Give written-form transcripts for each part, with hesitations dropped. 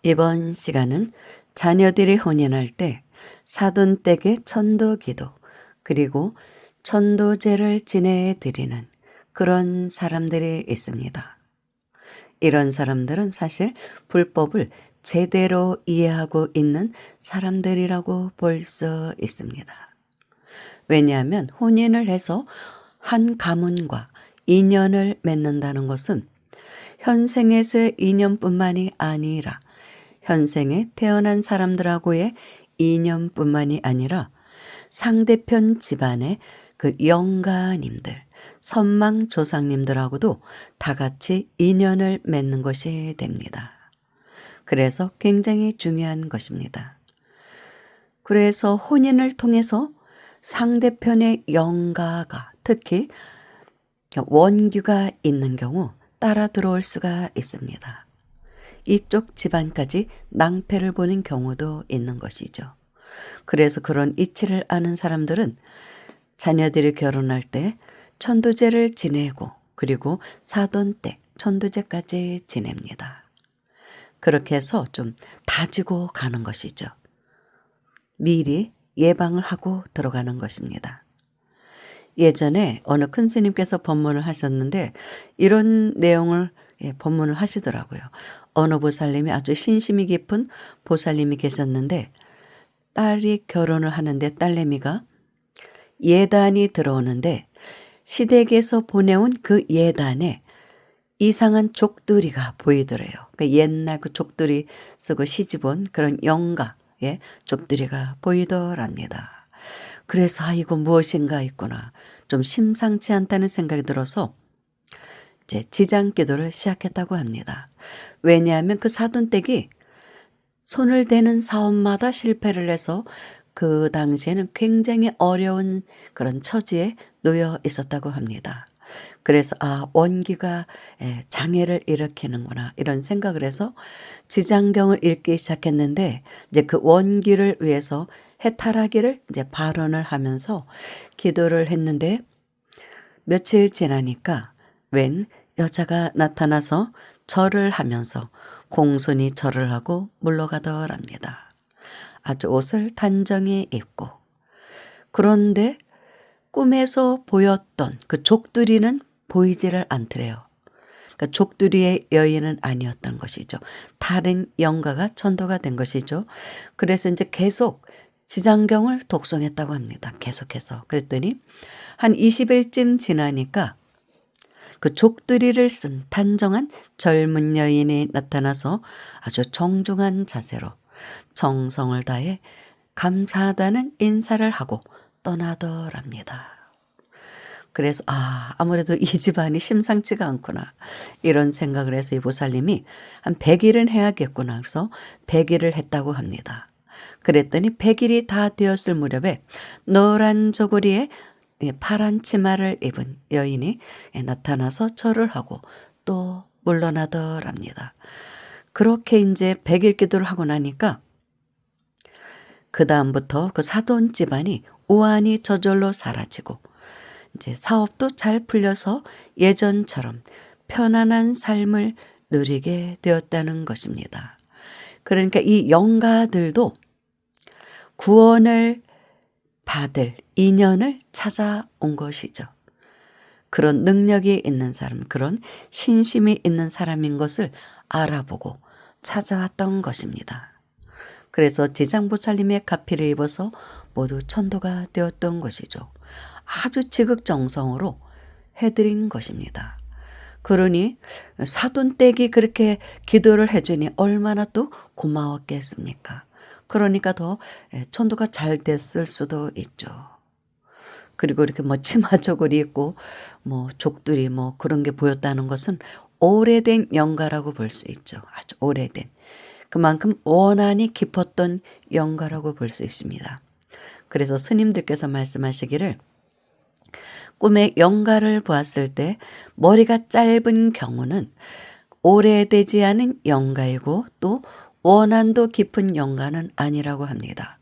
이번 시간은 자녀들이 혼인할 때 사돈댁의 천도기도 그리고 천도제를 지내 드리는 그런 사람들이 있습니다. 이런 사람들은 사실 불법을 제대로 이해하고 있는 사람들이라고 볼 수 있습니다. 왜냐하면 혼인을 해서 한 가문과 인연을 맺는다는 것은 현생에서의 인연뿐만이 아니라 현생에 태어난 사람들하고의 인연뿐만이 아니라 상대편 집안의 그 영가님들, 선망 조상님들하고도 다 같이 인연을 맺는 것이 됩니다. 그래서 굉장히 중요한 것입니다. 그래서 혼인을 통해서 상대편의 영가가 특히 원규가 있는 경우 따라 들어올 수가 있습니다. 이쪽 집안까지 낭패를 보는 경우도 있는 것이죠. 그래서 그런 이치를 아는 사람들은 자녀들이 결혼할 때 천도제를 지내고 그리고 사돈댁 천도제까지 지냅니다. 그렇게 해서 좀 다지고 가는 것이죠. 미리 예방을 하고 들어가는 것입니다. 예전에 어느 큰 스님께서 법문을 하셨는데 이런 내용을 법문을 하시더라고요. 어느 보살님이 아주 신심이 깊은 보살님이 계셨는데 딸이 결혼을 하는데 딸내미가 예단이 들어오는데 시댁에서 보내온 그 예단에 이상한 족두리가 보이더래요. 그러니까 옛날 그 족두리 쓰고 시집온 그런 영가의 족두리가 보이더랍니다. 그래서 이거 무엇인가 있구나. 좀 심상치 않다는 생각이 들어서 이제 지장기도를 시작했다고 합니다. 왜냐하면 그 사돈댁이 손을 대는 사업마다 실패를 해서 그 당시에는 굉장히 어려운 그런 처지에 놓여 있었다고 합니다. 그래서 원기가 장애를 일으키는구나 이런 생각을 해서 지장경을 읽기 시작했는데 이제 그 원기를 위해서 해탈하기를 이제 발언을 하면서 기도를 했는데 며칠 지나니까 웬 여자가 나타나서 절을 하면서 공손히 절을 하고 물러가더랍니다. 아주 옷을 단정히 입고. 그런데 꿈에서 보였던 그 족두리는 보이지를 않더래요. 그러니까 족두리의 여인은 아니었던 것이죠. 다른 영가가 천도가 된 것이죠. 그래서 이제 계속 지장경을 독송했다고 합니다. 계속해서. 그랬더니 한 20일쯤 지나니까 그 족두리를 쓴 단정한 젊은 여인이 나타나서 아주 정중한 자세로 정성을 다해 감사하다는 인사를 하고 떠나더랍니다. 그래서 아무래도 이 집안이 심상치가 않구나 이런 생각을 해서 이 보살님이 한 100일은 해야겠구나 그래서 100일을 했다고 합니다. 그랬더니 100일이 다 되었을 무렵에 노란 저고리에 파란 치마를 입은 여인이 나타나서 절을 하고 또 물러나더랍니다. 그렇게 이제 100일 기도를 하고 나니까 그 다음부터 그 사돈 집안이 우환이 저절로 사라지고 이제 사업도 잘 풀려서 예전처럼 편안한 삶을 누리게 되었다는 것입니다. 그러니까 이 영가들도 구원을 받을 인연을 찾아온 것이죠. 그런 능력이 있는 사람, 그런 신심이 있는 사람인 것을 알아보고 찾아왔던 것입니다. 그래서 지장보살님의 가피를 입어서 모두 천도가 되었던 것이죠. 아주 지극정성으로 해드린 것입니다. 그러니 사돈댁이 그렇게 기도를 해주니 얼마나 또 고마웠겠습니까? 그러니까 더 천도가 잘 됐을 수도 있죠. 그리고 이렇게 뭐 치마저고리 입고 뭐 족두리 뭐 그런 게 보였다는 것은 오래된 영가라고 볼 수 있죠. 아주 오래된. 그만큼 원한이 깊었던 영가라고 볼 수 있습니다. 그래서 스님들께서 말씀하시기를 꿈에 영가를 보았을 때 머리가 짧은 경우는 오래되지 않은 영가이고 또 원한도 깊은 영가는 아니라고 합니다.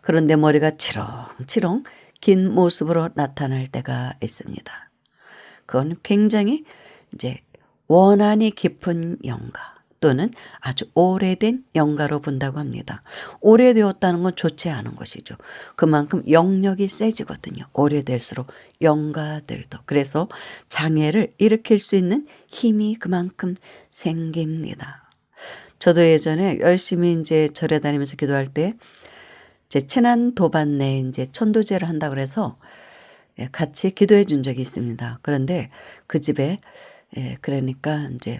그런데 머리가 치렁치렁 긴 모습으로 나타날 때가 있습니다. 그건 굉장히 이제 원한이 깊은 영가 또는 아주 오래된 영가로 본다고 합니다. 오래되었다는 건 좋지 않은 것이죠. 그만큼 영력이 세지거든요. 오래될수록 영가들도. 그래서 장애를 일으킬 수 있는 힘이 그만큼 생깁니다. 저도 예전에 열심히 이제 절에 다니면서 기도할 때 제 친한 도반네 이제 천도제를 한다 그래서 같이 기도해 준 적이 있습니다. 그런데 그 집에 그러니까 이제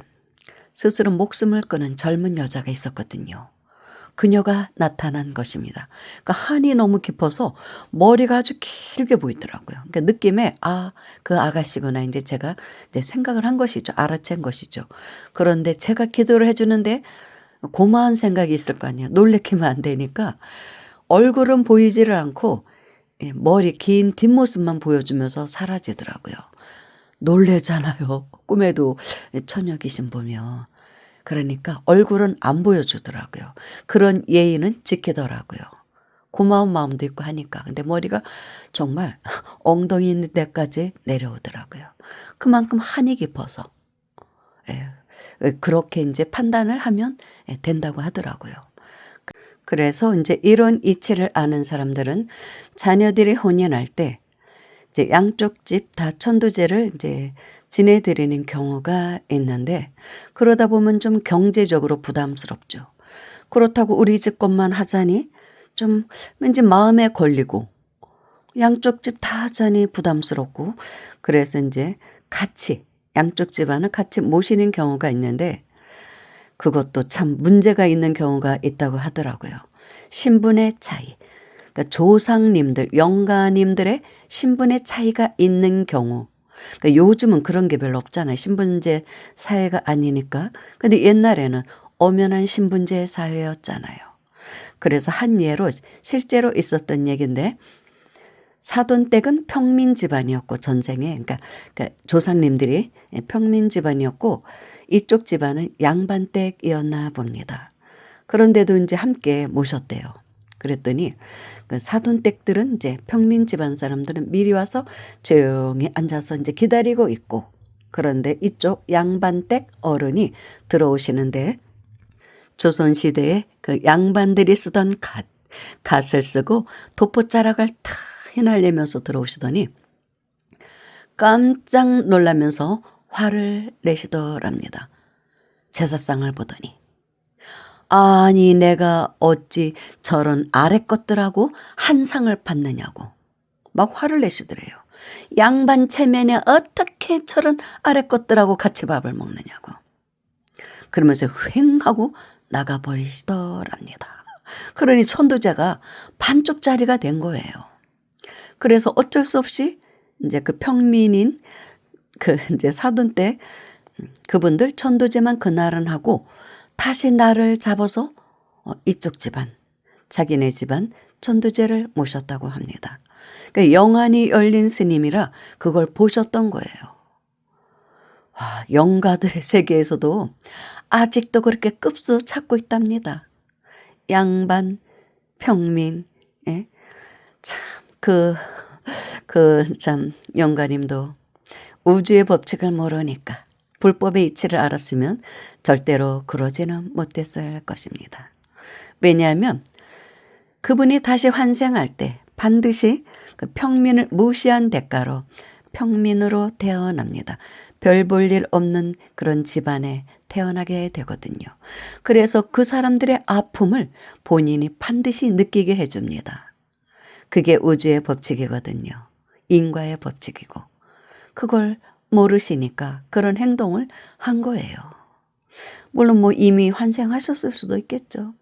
스스로 목숨을 끊은 젊은 여자가 있었거든요. 그녀가 나타난 것입니다. 그러니까 한이 너무 깊어서 머리가 아주 길게 보이더라고요. 그러니까 느낌에 그 아가씨구나 이제 제가 이제 생각을 한 것이죠. 알아챈 것이죠. 그런데 제가 기도를 해주는데 고마운 생각이 있을 거 아니에요. 놀래키면 안 되니까 얼굴은 보이지를 않고 머리 긴 뒷모습만 보여주면서 사라지더라고요. 놀래잖아요. 꿈에도 처녀 귀신 보면. 그러니까 얼굴은 안 보여주더라고요. 그런 예의는 지키더라고요. 고마운 마음도 있고 하니까. 근데 머리가 정말 엉덩이 있는 데까지 내려오더라고요. 그만큼 한이 깊어서. 예, 그렇게 이제 판단을 하면 된다고 하더라고요. 그래서 이제 이런 이치를 아는 사람들은 자녀들이 혼인할 때 이제 양쪽 집 다 천도제를 이제 지내드리는 경우가 있는데 그러다 보면 좀 경제적으로 부담스럽죠. 그렇다고 우리 집 것만 하자니 좀 왠지 마음에 걸리고 양쪽 집 다 하자니 부담스럽고 그래서 이제 같이 양쪽 집안을 같이 모시는 경우가 있는데 그것도 참 문제가 있는 경우가 있다고 하더라고요. 신분의 차이. 그러니까 조상님들, 영가님들의 신분의 차이가 있는 경우. 그러니까 요즘은 그런 게 별로 없잖아요. 신분제 사회가 아니니까. 근데 옛날에는 엄연한 신분제 사회였잖아요. 그래서 한 예로 실제로 있었던 얘기인데 사돈댁은 평민 집안이었고 전생에 그러니까 조상님들이 평민 집안이었고 이쪽 집안은 양반댁이었나 봅니다. 그런데도 이제 함께 모셨대요. 그랬더니 그 사돈댁들은 이제 평민 집안 사람들은 미리 와서 조용히 앉아서 이제 기다리고 있고 그런데 이쪽 양반댁 어른이 들어오시는데 조선시대에 그 양반들이 쓰던 갓을 쓰고 도포자락을 탁 휘날리면서 들어오시더니 깜짝 놀라면서 화를 내시더랍니다. 제사상을 보더니 아니 내가 어찌 저런 아래 것들하고 한 상을 받느냐고 막 화를 내시더래요. 양반 체면에 어떻게 저런 아래 것들하고 같이 밥을 먹느냐고 그러면서 휑하고 나가버리시더랍니다. 그러니 천도제가 반쪽짜리가 된 거예요. 그래서 어쩔 수 없이 이제 그 평민인 그 이제 사돈 때 그분들 천도제만 그날은 하고 다시 날을 잡아서 이쪽 집안 자기네 집안 천도제를 모셨다고 합니다. 그러니까 영안이 열린 스님이라 그걸 보셨던 거예요. 와, 영가들의 세계에서도 아직도 그렇게 급수 찾고 있답니다. 양반, 평민, 예? 참, 참, 영가님도 우주의 법칙을 모르니까 불법의 이치를 알았으면 절대로 그러지는 못했을 것입니다. 왜냐하면 그분이 다시 환생할 때 반드시 그 평민을 무시한 대가로 평민으로 태어납니다. 별 볼 일 없는 그런 집안에 태어나게 되거든요. 그래서 그 사람들의 아픔을 본인이 반드시 느끼게 해줍니다. 그게 우주의 법칙이거든요. 인과의 법칙이고. 그걸 모르시니까 그런 행동을 한 거예요. 물론 뭐 이미 환생하셨을 수도 있겠죠.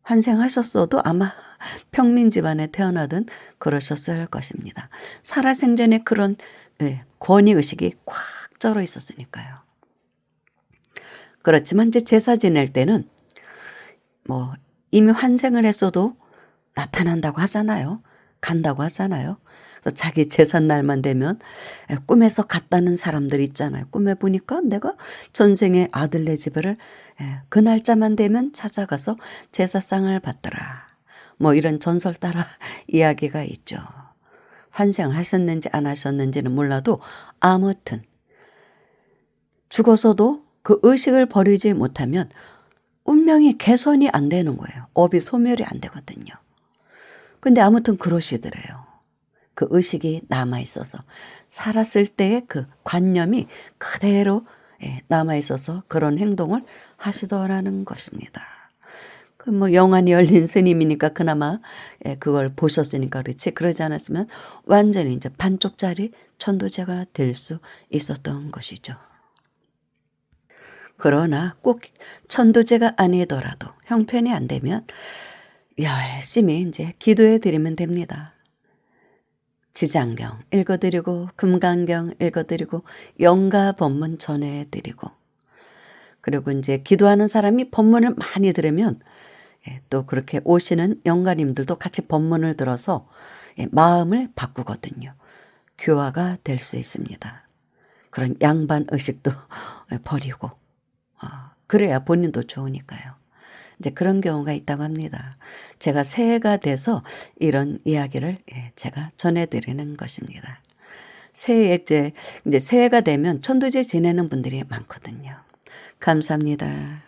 환생하셨어도 아마 평민 집안에 태어나든 그러셨을 것입니다. 살아생전에 그런 권위의식이 꽉 쩔어 있었으니까요. 그렇지만 이제 제사 지낼 때는 뭐 이미 환생을 했어도 나타난다고 하잖아요. 간다고 하잖아요. 그래서 자기 제삿 날만 되면 꿈에서 갔다는 사람들 있잖아요. 꿈에 보니까 내가 전생에 아들네 집을 그 날짜만 되면 찾아가서 제사상을 받더라. 뭐 이런 전설 따라 이야기가 있죠. 환생을 하셨는지 안 하셨는지는 몰라도 아무튼 죽어서도 그 의식을 버리지 못하면 운명이 개선이 안 되는 거예요. 업이 소멸이 안 되거든요. 근데 아무튼 그러시더래요. 그 의식이 남아 있어서 살았을 때의 그 관념이 그대로 남아 있어서 그런 행동을 하시더라는 것입니다. 그 뭐 영안이 열린 스님이니까 그나마 그걸 보셨으니까 그렇지, 그러지 않았으면 완전히 이제 반쪽짜리 천도제가 될 수 있었던 것이죠. 그러나 꼭 천도제가 아니더라도 형편이 안 되면 열심히 이제 기도해 드리면 됩니다. 지장경 읽어드리고 금강경 읽어드리고 영가 법문 전해드리고, 그리고 이제 기도하는 사람이 법문을 많이 들으면 또 그렇게 오시는 영가님들도 같이 법문을 들어서 마음을 바꾸거든요. 교화가 될 수 있습니다. 그런 양반 의식도 버리고 그래야 본인도 좋으니까요. 이제 그런 경우가 있다고 합니다. 제가 새해가 돼서 이런 이야기를 제가 전해드리는 것입니다. 새해 이제 새해가 되면 천도제 지내는 분들이 많거든요. 감사합니다.